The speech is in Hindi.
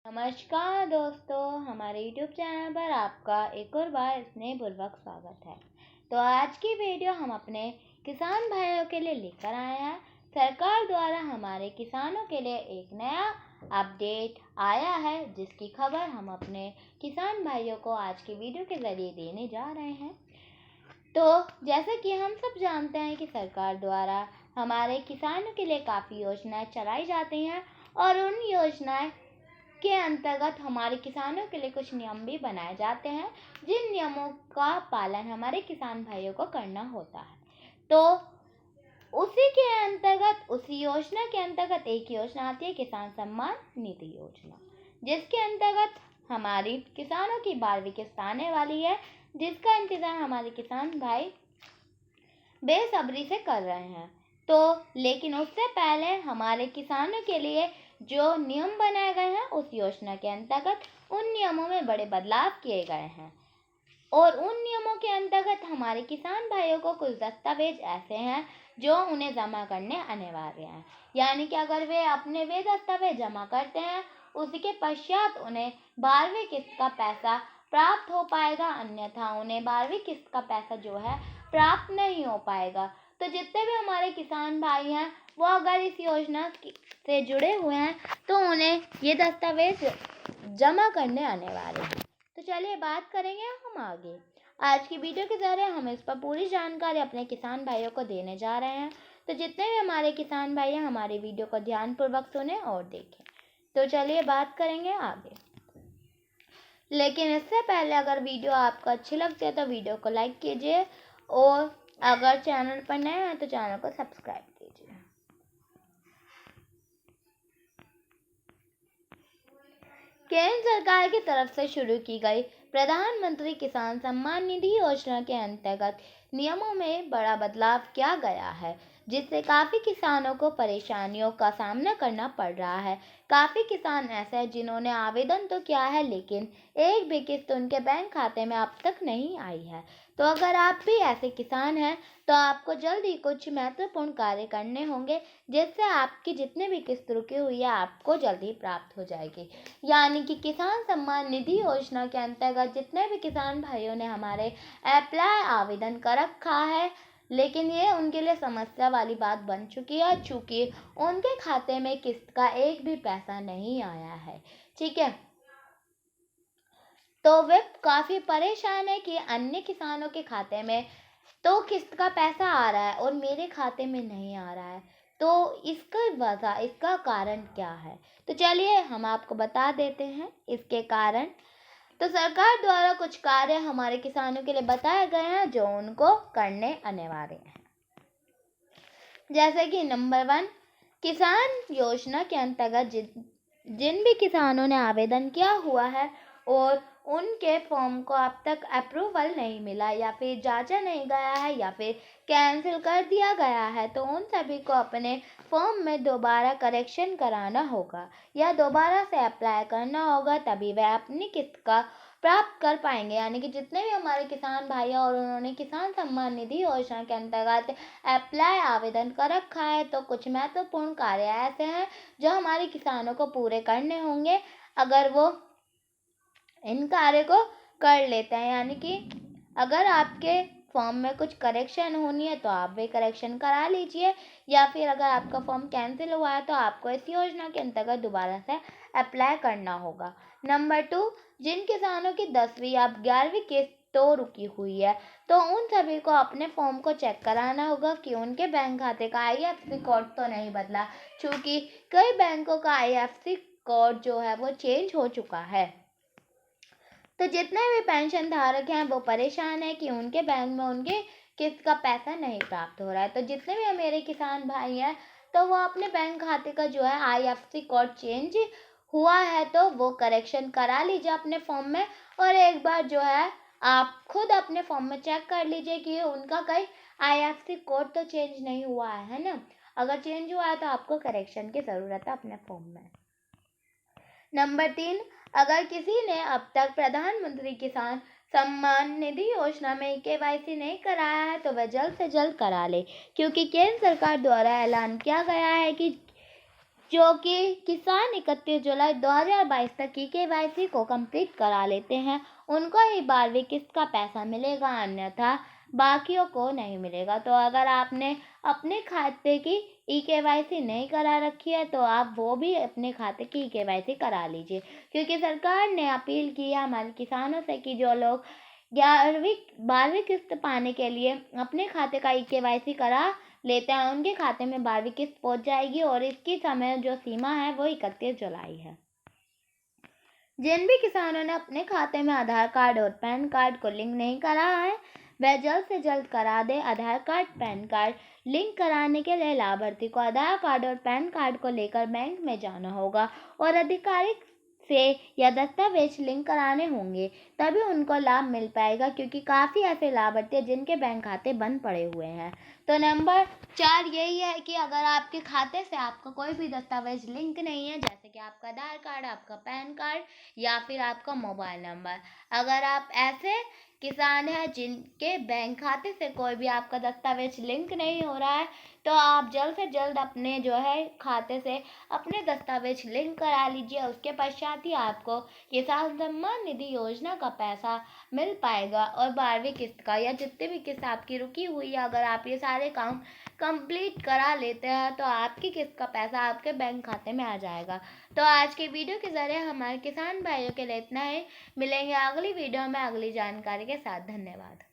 नमस्कार दोस्तों, हमारे YouTube चैनल पर आपका एक और बार स्नेहपूर्वक स्वागत है। तो आज की वीडियो हम अपने किसान भाइयों के लिए लेकर आए हैं। सरकार द्वारा हमारे किसानों के लिए एक नया अपडेट आया है, जिसकी खबर हम अपने किसान भाइयों को आज की वीडियो के ज़रिए देने जा रहे हैं। तो जैसे कि हम सब जानते हैं कि सरकार द्वारा हमारे किसानों के लिए काफ़ी योजनाएं चलाई जाती हैं और उन योजनाएं के अंतर्गत हमारे किसानों के लिए कुछ नियम भी बनाए जाते हैं, जिन नियमों का पालन हमारे किसान भाइयों को करना होता है। तो उसी योजना के अंतर्गत एक योजना आती है, किसान सम्मान निधि योजना, जिसके अंतर्गत हमारी किसानों की 12वीं किस्त आने वाली है, जिसका इंतजार हमारे किसान भाई बेसब्री से कर रहे हैं। तो लेकिन उससे पहले हमारे किसानों के लिए जो नियम बनाए गए हैं, उस योजना के अंतर्गत उन नियमों में बड़े बदलाव किए गए हैं और उन नियमों के अंतर्गत हमारे किसान भाइयों को कुछ दस्तावेज ऐसे हैं जो उन्हें जमा करने अनिवार्य हैं। यानी कि अगर वे अपने वे दस्तावेज जमा करते हैं, उसके पश्चात उन्हें 12वीं किस्त का पैसा प्राप्त हो पाएगा, अन्यथा उन्हें 12वीं किस्त का पैसा जो है प्राप्त नहीं हो पाएगा। तो जितने भी हमारे किसान भाई हैं, वो अगर इस योजना से जुड़े हुए हैं तो उन्हें ये दस्तावेज जमा करने अनिवार्य हैं। तो चलिए बात करेंगे हम आगे। आज की वीडियो के जरिए हम इस पर पूरी जानकारी अपने किसान भाइयों को देने जा रहे हैं। तो जितने भी हमारे किसान भाई हैं, हमारी वीडियो को ध्यानपूर्वक सुने और देखें। तो चलिए बात करेंगे आगे। लेकिन इससे पहले अगर वीडियो आपको अच्छी लगती है तो वीडियो को लाइक कीजिए और अगर चैनल पर नए हैं तो चैनल को सब्सक्राइब कीजिए। केंद्र सरकार की तरफ से शुरू की गई प्रधानमंत्री किसान सम्मान निधि योजना के अंतर्गत नियमों में बड़ा बदलाव किया गया है, जिससे काफ़ी किसानों को परेशानियों का सामना करना पड़ रहा है। काफ़ी किसान ऐसे हैं जिन्होंने आवेदन तो किया है, लेकिन एक भी किस्त उनके बैंक खाते में अब तक नहीं आई है। तो अगर आप भी ऐसे किसान हैं तो आपको जल्द ही कुछ महत्वपूर्ण कार्य करने होंगे, जिससे आपकी जितने भी किस्त रुकी हुई है आपको जल्द ही प्राप्त हो जाएगी। यानी कि किसान सम्मान निधि योजना के अंतर्गत जितने भी किसान भाइयों ने हमारे अप्लाई आवेदन कर रखा है, लेकिन ये उनके लिए समस्या वाली बात बन चुकी है, चूँकि उनके खाते में किस्त का एक भी पैसा नहीं आया है। ठीक है, तो वे काफ़ी परेशान है कि अन्य किसानों के खाते में तो किस्त का पैसा आ रहा है और मेरे खाते में नहीं आ रहा है। तो इसका कारण क्या है? तो चलिए हम आपको बता देते हैं इसके कारण। तो सरकार द्वारा कुछ कार्य हमारे किसानों के लिए बताए गए हैं जो उनको करने अनिवार्य हैं। जैसे कि नंबर 1, किसान योजना के अंतर्गत जिन भी किसानों ने आवेदन किया हुआ है और उनके फॉर्म को अब तक अप्रूवल नहीं मिला या फिर जांचा नहीं गया है या फिर कैंसिल कर दिया गया है, तो उन सभी को अपने फॉर्म में दोबारा करेक्शन कराना होगा या दोबारा से अप्लाई करना होगा, तभी वह अपनी किस्त का प्राप्त कर पाएंगे। यानी कि जितने भी हमारे किसान भाई और उन्होंने किसान सम्मान निधि योजना के अंतर्गत अप्लाई आवेदन कर रखा है, तो कुछ महत्वपूर्ण कार्य ऐसे हैं जो हमारे किसानों को पूरे करने होंगे अगर वो इन कार्य को कर लेते हैं। यानी कि अगर आपके फॉर्म में कुछ करेक्शन होनी है तो आप वे करेक्शन करा लीजिए, या फिर अगर आपका फॉर्म कैंसिल हुआ है तो आपको इस योजना के अंतर्गत दोबारा से अप्लाई करना होगा। नंबर 2, जिन किसानों की 10वीं या 11वीं किस्त तो रुकी हुई है, तो उन सभी को अपने फॉर्म को चेक कराना होगा कि उनके बैंक खाते का IFSC कोड तो नहीं बदला, क्योंकि कई बैंकों का IFSC कोड जो है वो चेंज हो चुका है। तो जितने भी पेंशन धारक हैं वो परेशान है कि उनके बैंक में उनके किस्त का पैसा नहीं प्राप्त हो रहा है। तो जितने भी मेरे किसान भाई हैं तो वो अपने बैंक खाते का जो है IFSC कोड चेंज हुआ है तो वो करेक्शन करा लीजिए अपने फॉर्म में, और एक बार जो है आप खुद अपने फॉर्म में चेक कर लीजिए कि उनका कहीं IFSC कोड तो चेंज नहीं हुआ है ना। अगर चेंज हुआ है तो आपको करेक्शन की ज़रूरत है अपने फॉर्म में। नंबर 3, अगर किसी ने अब तक प्रधानमंत्री किसान सम्मान निधि योजना में KYC नहीं कराया है तो वह जल्द से जल्द करा ले, क्योंकि केंद्र सरकार द्वारा ऐलान किया गया है कि जो कि किसान 31 जुलाई 2022 तक की केवाईसी को कंप्लीट करा लेते हैं उनको ही 12वीं किस्त का पैसा मिलेगा, अन्यथा बाकियों को नहीं मिलेगा। तो अगर आपने अपने खाते की केवाईसी नहीं करा रखी है तो आप वो भी अपने खाते की केवाईसी करा लीजिए, क्योंकि सरकार ने अपील की है हमारे किसानों से कि जो लोग 12वीं किस्त पाने के लिए अपने खाते का केवाईसी करा लेते हैं उनके खाते में 12वीं किस्त पहुंच जाएगी, और इसकी समय जो सीमा है वो 31 जुलाई है। जिन भी किसानों ने अपने खाते में आधार कार्ड और पैन कार्ड को लिंक नहीं करा है वह जल्द से जल्द करा दे। आधार कार्ड पैन कार्ड लिंक कराने के लिए लाभार्थी को आधार कार्ड और पैन कार्ड को लेकर बैंक में जाना होगा और आधिकारिक से या दस्तावेज लिंक कराने होंगे, तभी उनको लाभ मिल पाएगा, क्योंकि काफ़ी ऐसे लाभार्थी हैं जिनके बैंक खाते बंद पड़े हुए हैं। तो नंबर 4 यही है कि अगर आपके खाते से आपका कोई भी दस्तावेज लिंक नहीं है, जैसे कि आपका आधार कार्ड, आपका पैन कार्ड या फिर आपका मोबाइल नंबर, अगर आप ऐसे किसान हैं जिनके बैंक खाते से कोई भी आपका दस्तावेज लिंक नहीं हो रहा है, तो आप जल्द से जल्द अपने जो है खाते से अपने दस्तावेज लिंक करा लीजिए। उसके पश्चात ही आपको किसान सम्मान निधि योजना का पैसा मिल पाएगा, और 12वीं किस्त का या जितने भी किस्त आपकी रुकी हुई है, अगर आप ये सारे काम कंप्लीट करा लेते हैं तो आपकी किस्त का पैसा आपके बैंक खाते में आ जाएगा। तो आज के वीडियो के ज़रिए हमारे किसान भाइयों के लिए इतना ही। मिलेंगे अगली वीडियो में अगली जानकारी के साथ। धन्यवाद।